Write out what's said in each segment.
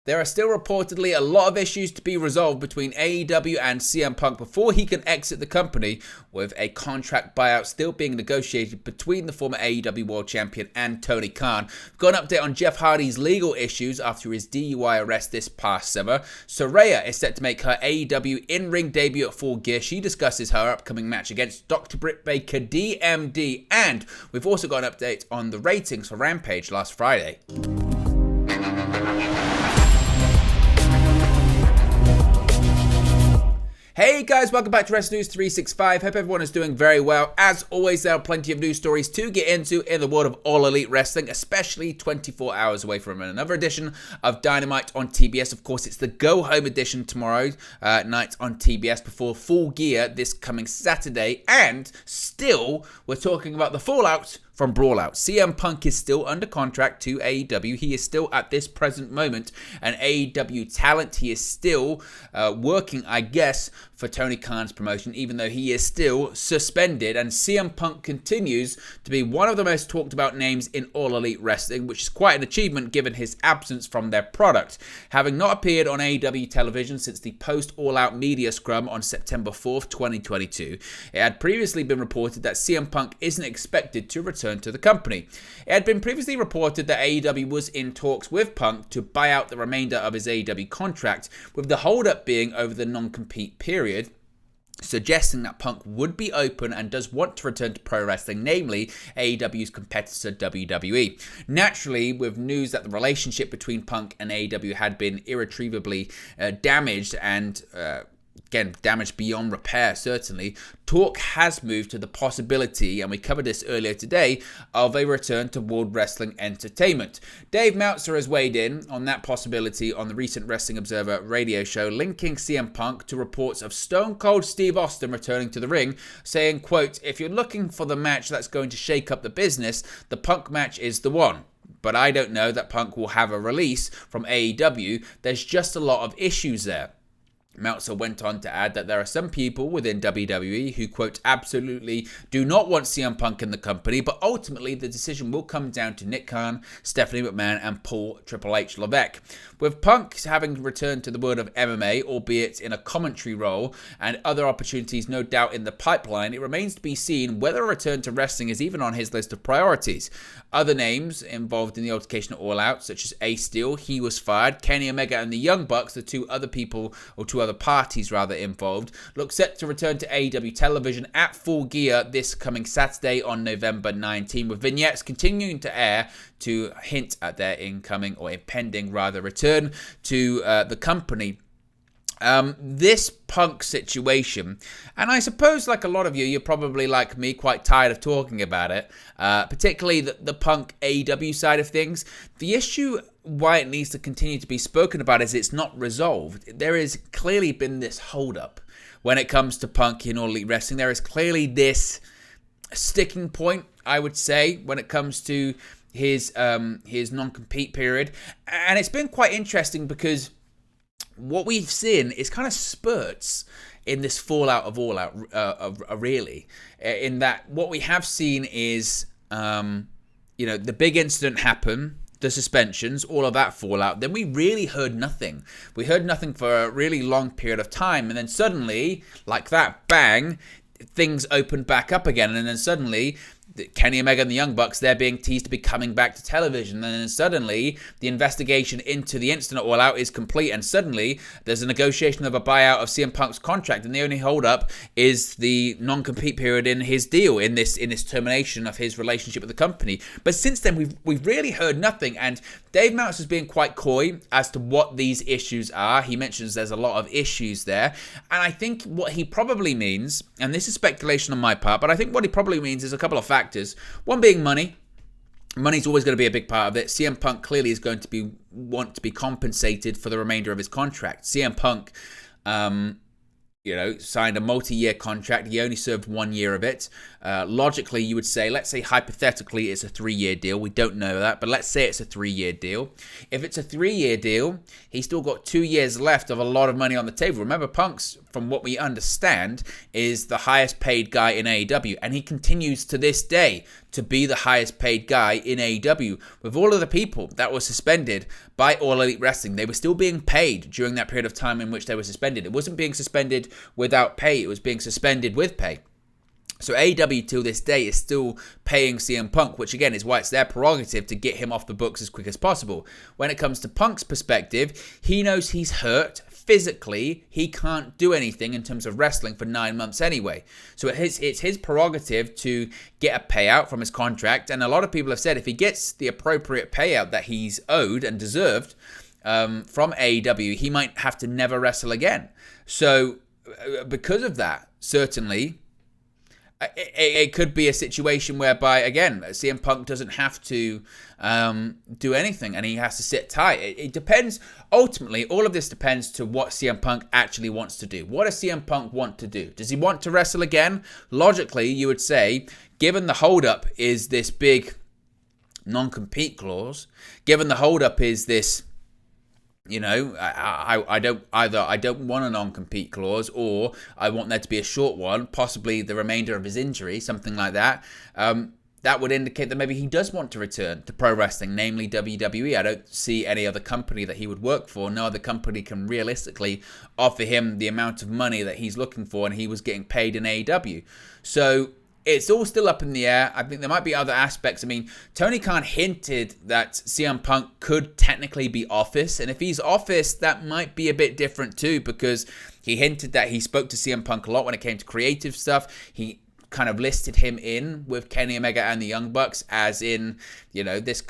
there are still reportedly a lot of issues to be resolved between AEW and CM Punk before he can exit the company, with a contract buyout still being negotiated between the former AEW World Champion and Tony Khan. We've got an update on Jeff Hardy's legal issues after his DUI arrest this past summer. Saraya is set to make her AEW in-ring debut at Full Gear. She discusses her upcoming match against Dr. Britt Baker, DMD, and we've also got an update on the ratings for Rampage last Friday. Hey guys, welcome back to Wrestling News 365. Hope everyone is doing very well. As always, there are plenty of news stories to get into in the world of All Elite Wrestling, especially 24 hours away from another edition of Dynamite on TBS. Of course, it's the Go Home edition tomorrow night on TBS before Full Gear this coming Saturday. And still, we're talking about the fallout from Brawlout. CM Punk is still under contract to AEW. He is still, at this present moment, an AEW talent. He is still working, I guess, for Tony Khan's promotion, even though he is still suspended. And CM Punk continues to be one of the most talked about names in All Elite Wrestling, which is quite an achievement given his absence from their product. Having not appeared on AEW television since the post-All Out media scrum on September 4th, 2022, it had previously been reported that CM Punk isn't expected to return to the company. It had been previously reported that AEW was in talks with Punk to buy out the remainder of his AEW contract, with the hold-up being over the non-compete period, suggesting that Punk would be open and does want to return to pro wrestling, namely AEW's competitor WWE. Naturally, with news that the relationship between Punk and AEW had been irretrievably damaged and again, damage beyond repair, certainly, talk has moved to the possibility, and we covered this earlier today, of a return to World Wrestling Entertainment. Dave Meltzer has weighed in on that possibility on the recent Wrestling Observer radio show, linking CM Punk to reports of Stone Cold Steve Austin returning to the ring, saying, quote, "If you're looking for the match that's going to shake up the business, the Punk match is the one. But I don't know that Punk will have a release from AEW. There's just a lot of issues there." Meltzer went on to add that there are some people within WWE who, quote, "absolutely do not want CM Punk in the company, but ultimately the decision will come down to Nick Khan, Stephanie McMahon, and Paul Triple H Levesque." With Punk having returned to the world of MMA, albeit in a commentary role, and other opportunities no doubt in the pipeline, it remains to be seen whether a return to wrestling is even on his list of priorities. Other names involved in the altercation at All Out, such as Ace Steel, he was fired, Kenny Omega and the Young Bucks, the two other parties involved, look set to return to AEW television at Full Gear this coming Saturday on November 19, with vignettes continuing to air to hint at their incoming or impending return to the company. This Punk situation, and I suppose like a lot of you, you're probably like me, quite tired of talking about it, particularly the Punk AEW side of things. The issue why it needs to continue to be spoken about is it's not resolved. There has clearly been this hold-up when it comes to Punk in All Elite Wrestling. There is clearly this sticking point, I would say, when it comes to his non-compete period. And it's been quite interesting because what we've seen is kind of spurts in this fallout of All Out, really. In that what we have seen is, the big incident happen, the suspensions, all of that fallout. Then we really heard nothing. We heard nothing for a really long period of time. And then suddenly, like that, bang, things opened back up again. And then suddenly, Kenny Omega and the Young Bucks, they're being teased to be coming back to television. And then suddenly, the investigation into the incident All Out is complete. And suddenly, there's a negotiation of a buyout of CM Punk's contract. And the only hold-up is the non-compete period in his deal, in this termination of his relationship with the company. But since then, we've really heard nothing. And Dave Meltzer's being quite coy as to what these issues are. He mentions there's a lot of issues there. And I think what he probably means, and this is speculation on my part, but I think what he probably means is a couple of factors. One being money. Money's always going to be a big part of it. CM Punk clearly is going to want to be compensated for the remainder of his contract. CM Punk, signed a multi-year contract. He only served 1 year of it. Logically, you would say, let's say hypothetically it's a 3-year deal. We don't know that, but let's say it's a 3-year deal. If it's a 3-year deal, he's still got 2 years left of a lot of money on the table. Remember, Punk's, from what we understand, is the highest paid guy in AEW, and he continues to this day to be the highest paid guy in AEW. With all of the people that were suspended by All Elite Wrestling, they were still being paid during that period of time in which they were suspended. It wasn't being suspended without pay, it was being suspended with pay. So AEW till this day is still paying CM Punk, which again is why it's their prerogative to get him off the books as quick as possible. When it comes to Punk's perspective, he knows he's hurt. Physically, he can't do anything in terms of wrestling for 9 months anyway. So it's his prerogative to get a payout from his contract. And a lot of people have said if he gets the appropriate payout that he's owed and deserved from AEW, he might have to never wrestle again. So because of that, certainly, it could be a situation whereby, again, CM Punk doesn't have to do anything and he has to sit tight. It depends. Ultimately, all of this depends to what CM Punk actually wants to do. What does CM Punk want to do? Does he want to wrestle again? Logically, you would say, given the holdup is this big non-compete clause, given the holdup is this, you know, I don't want a non-compete clause, or I want there to be a short one, possibly the remainder of his injury, something like that. That would indicate that maybe he does want to return to pro wrestling, namely WWE. I don't see any other company that he would work for. No other company can realistically offer him the amount of money that he's looking for, and he was getting paid in AEW. So it's all still up in the air. I think there might be other aspects. I mean, Tony Khan hinted that CM Punk could technically be office. And if he's office, that might be a bit different too, because he hinted that he spoke to CM Punk a lot when it came to creative stuff. He kind of listed him in with Kenny Omega and the Young Bucks as in, you know, this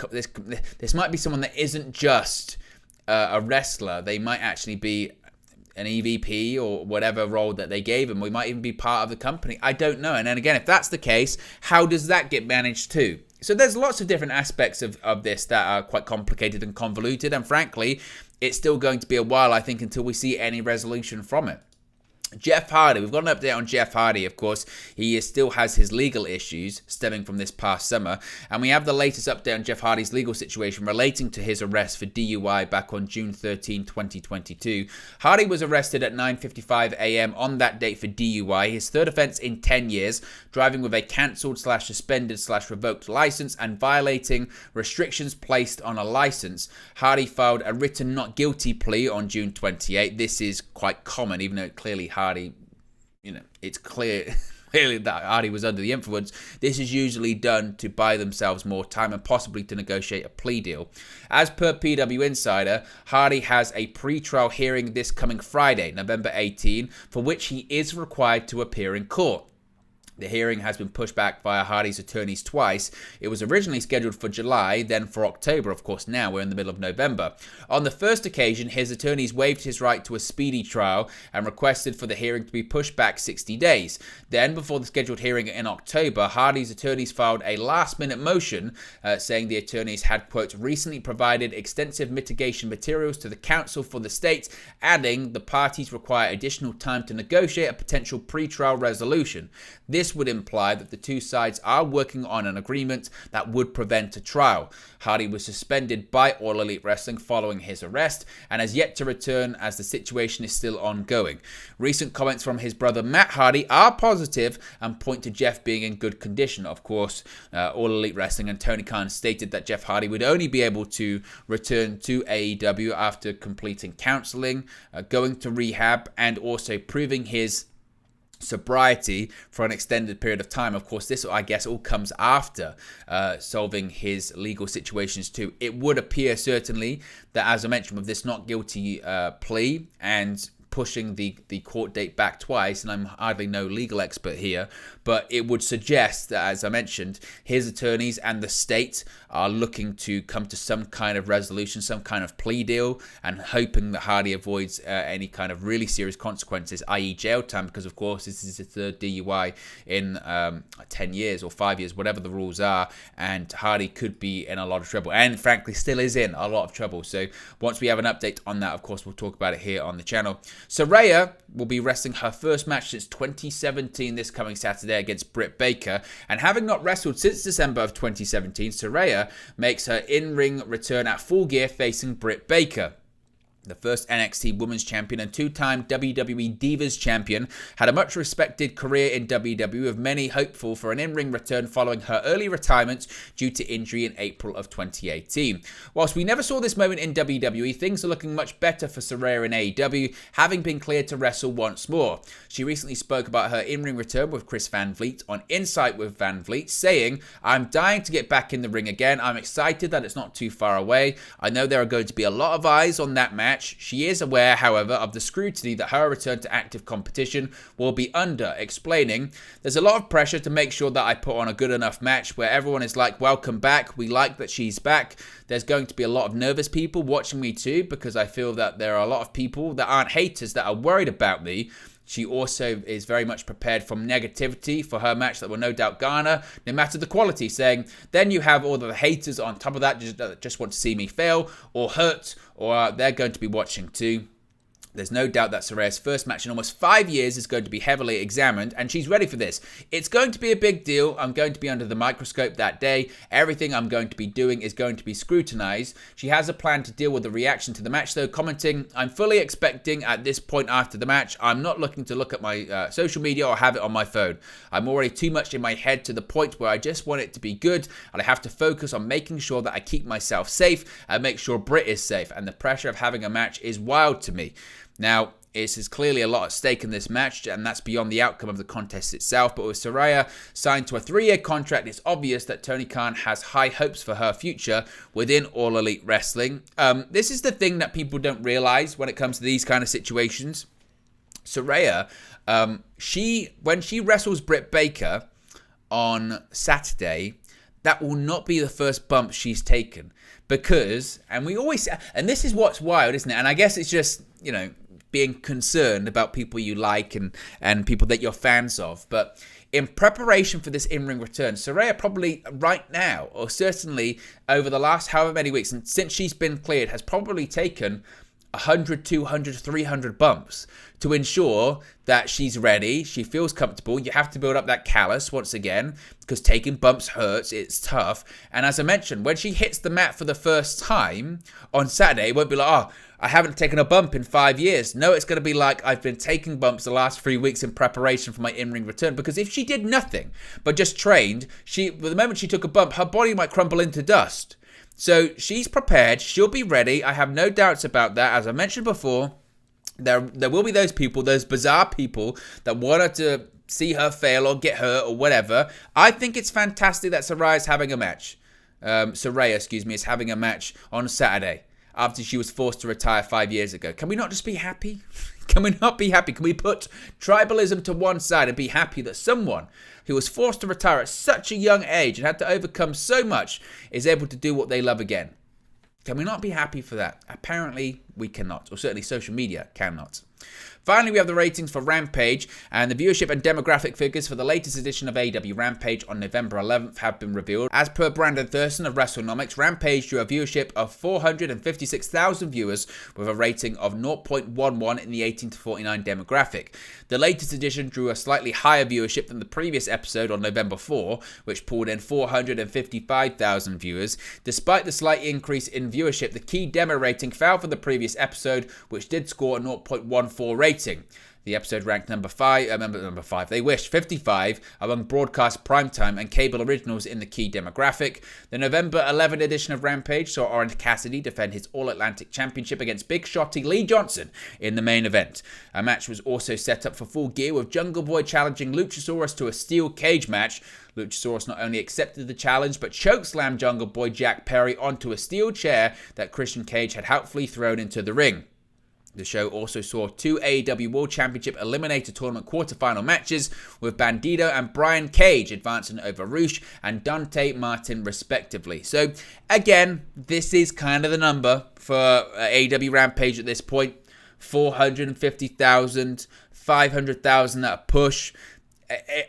might be someone that isn't just a wrestler. They might actually be an EVP or whatever role that they gave him. We might even be part of the company. I don't know. And then again, if that's the case, how does that get managed too? So there's lots of different aspects of this that are quite complicated and convoluted. And frankly, it's still going to be a while, I think, until we see any resolution from it. Jeff Hardy, we've got an update on Jeff Hardy, of course. He still has his legal issues stemming from this past summer. And we have the latest update on Jeff Hardy's legal situation relating to his arrest for DUI back on June 13, 2022. Hardy was arrested at 9:55 a.m. on that date for DUI, his third offence in 10 years, driving with a cancelled/suspended/revoked license and violating restrictions placed on a license. Hardy filed a written not guilty plea on June 28. This is quite common, even though clearly Hardy, you know, it's clearly that Hardy was under the influence. This is usually done to buy themselves more time and possibly to negotiate a plea deal. As per PW Insider, Hardy has a pre-trial hearing this coming Friday, November 18, for which he is required to appear in court. The hearing has been pushed back via Hardy's attorneys twice. It was originally scheduled for July, then for October. Of course, now we're in the middle of November. On the first occasion, his attorneys waived his right to a speedy trial and requested for the hearing to be pushed back 60 days. Then, before the scheduled hearing in October, Hardy's attorneys filed a last-minute motion saying the attorneys had, quote, recently provided extensive mitigation materials to the counsel for the state, adding the parties require additional time to negotiate a potential pre-trial resolution. This would imply that the two sides are working on an agreement that would prevent a trial. Hardy was suspended by All Elite Wrestling following his arrest and has yet to return as the situation is still ongoing. Recent comments from his brother Matt Hardy are positive and point to Jeff being in good condition. Of course, All Elite Wrestling and Tony Khan stated that Jeff Hardy would only be able to return to AEW after completing counseling, going to rehab, and also proving his sobriety for an extended period of time. Of course, this, I guess, all comes after solving his legal situations too. It would appear certainly that, as I mentioned, with this not guilty plea and pushing the court date back twice, and I'm hardly no legal expert here, but it would suggest that, as I mentioned, his attorneys and the state are looking to come to some kind of resolution, some kind of plea deal, and hoping that Hardy avoids any kind of really serious consequences, i.e. jail time, because of course this is his third DUI in 10 years or 5 years, whatever the rules are, and Hardy could be in a lot of trouble, and frankly still is in a lot of trouble. So once we have an update on that, of course, we'll talk about it here on the channel. Saraya will be wrestling her first match since 2017 this coming Saturday against Britt Baker, and having not wrestled since December of 2017, Saraya makes her in-ring return at Full Gear facing Britt Baker. the first NXT Women's Champion and two-time WWE Divas Champion, had a much respected career in WWE, with many hopeful for an in-ring return following her early retirement due to injury in April of 2018. Whilst we never saw this moment in WWE, things are looking much better for Saraya in AEW, having been cleared to wrestle once more. She recently spoke about her in-ring return with Chris Van Vliet on Insight with Van Vliet, saying, "I'm dying to get back in the ring again. I'm excited that it's not too far away. I know there are going to be a lot of eyes on that match." She is aware, however, of the scrutiny that her return to active competition will be under, explaining, "There's a lot of pressure to make sure that I put on a good enough match where everyone is like, welcome back, we like that she's back. There's going to be a lot of nervous people watching me too, because I feel that there are a lot of people that aren't haters that are worried about me." She also is very much prepared from negativity for her match that will no doubt garner, no matter the quality, saying, "Then you have all the haters on top of that just want to see me fail or hurt, or they're going to be watching too." There's no doubt that Saraya's first match in almost 5 years is going to be heavily examined, and she's ready for this. It's going to be a big deal. I'm going to be under the microscope that day. Everything I'm going to be doing is going to be scrutinized. She has a plan to deal with the reaction to the match, though, commenting, "I'm fully expecting at this point after the match. I'm not looking to look at my social media or have it on my phone. I'm already too much in my head to the point where I just want it to be good, and I have to focus on making sure that I keep myself safe and make sure Britt is safe, and the pressure of having a match is wild to me." Now, there's clearly a lot at stake in this match, and that's beyond the outcome of the contest itself. But with Saraya signed to a 3-year contract, it's obvious that Tony Khan has high hopes for her future within All Elite Wrestling. This is the thing that people don't realize when it comes to these kind of situations. Saraya, when she wrestles Britt Baker on Saturday, that will not be the first bump she's taken. Because, and this is what's wild, isn't it? And I guess it's just, being concerned about people you like and people that you're fans of. But in preparation for this in-ring return, Saraya probably right now, or certainly over the last however many weeks, and since she's been cleared, has probably taken 100, 200, 300 bumps to ensure that she's ready, she feels comfortable. You have to build up that callus once again, because taking bumps hurts, it's tough. And as I mentioned, when she hits the mat for the first time on Saturday, it won't be like, "Oh, I haven't taken a bump in 5 years." No, it's going to be like, "I've been taking bumps the last 3 weeks in preparation for my in-ring return." Because if she did nothing but just trained, the moment she took a bump, her body might crumble into dust. So she's prepared. She'll be ready. I have no doubts about that. As I mentioned before, there will be those people, those bizarre people that want her to see her fail or get hurt or whatever. I think it's fantastic that Saraya is having a match. Is having a match on Saturday after she was forced to retire 5 years ago. Can we not just be happy? Can we not be happy? Can we put tribalism to one side and be happy that someone who was forced to retire at such a young age and had to overcome so much is able to do what they love again? Can we not be happy for that? Apparently, we cannot, or certainly social media cannot. Finally, we have the ratings for Rampage, and the viewership and demographic figures for the latest edition of AEW Rampage on November 11th have been revealed. As per Brandon Thurston of WrestleNomics, Rampage drew a viewership of 456,000 viewers with a rating of 0.11 in the 18 to 49 demographic. The latest edition drew a slightly higher viewership than the previous episode on November 4, which pulled in 455,000 viewers. Despite the slight increase in viewership, the key demo rating fell from the previous episode, which did score a 0.14 rating. The episode ranked number 5, they wish, 55 among broadcast primetime and cable originals in the key demographic. The November 11 edition of Rampage saw Orange Cassidy defend his All-Atlantic Championship against Big Shotty Lee Johnson in the main event. A match was also set up for Full Gear, with Jungle Boy challenging Luchasaurus to a steel cage match. Luchasaurus not only accepted the challenge, but chokeslammed Jungle Boy Jack Perry onto a steel chair that Christian Cage had helpfully thrown into the ring. The show also saw 2 AEW World Championship Eliminator Tournament quarterfinal matches, with Bandito and Brian Cage advancing over Roosh and Dante Martin respectively. So again, this is kind of the number for AEW Rampage at this point. 450,000, 500,000 at a push.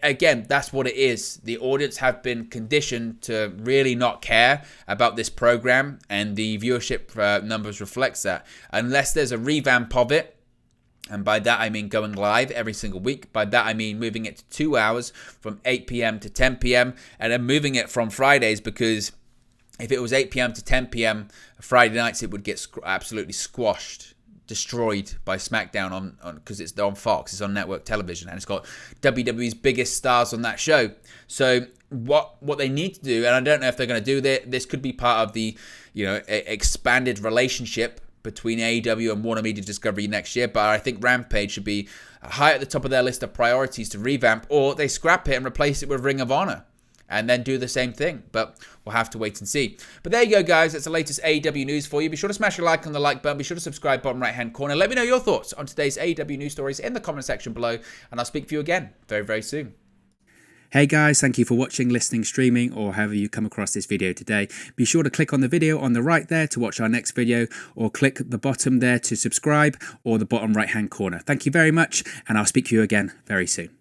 Again, that's what it is. The audience have been conditioned to really not care about this program, and the viewership numbers reflects that. Unless there's a revamp of it, and by that I mean going live every single week. By that I mean moving it to 2 hours from 8 p.m. to 10 p.m. and then moving it from Fridays, because if it was 8 p.m. to 10 p.m. Friday nights, it would get absolutely squashed destroyed by SmackDown on because they're on Fox, it's on network television, and it's got WWE's biggest stars on that show. So what they need to do, and I don't know if they're going to do this could be part of the expanded relationship between AEW and Warner Media Discovery next year, but I think Rampage should be high at the top of their list of priorities to revamp, or they scrap it and replace it with Ring of Honor and then do the same thing. But we'll have to wait and see. But there you go, guys. That's the latest AEW news for you. Be sure to smash a like on the like button. Be sure to subscribe bottom right-hand corner. Let me know your thoughts on today's AEW news stories in the comment section below, and I'll speak to you again very, very soon. Hey guys, thank you for watching, listening, streaming, or however you come across this video today. Be sure to click on the video on the right there to watch our next video, or click the bottom there to subscribe, or the bottom right-hand corner. Thank you very much, and I'll speak to you again very soon.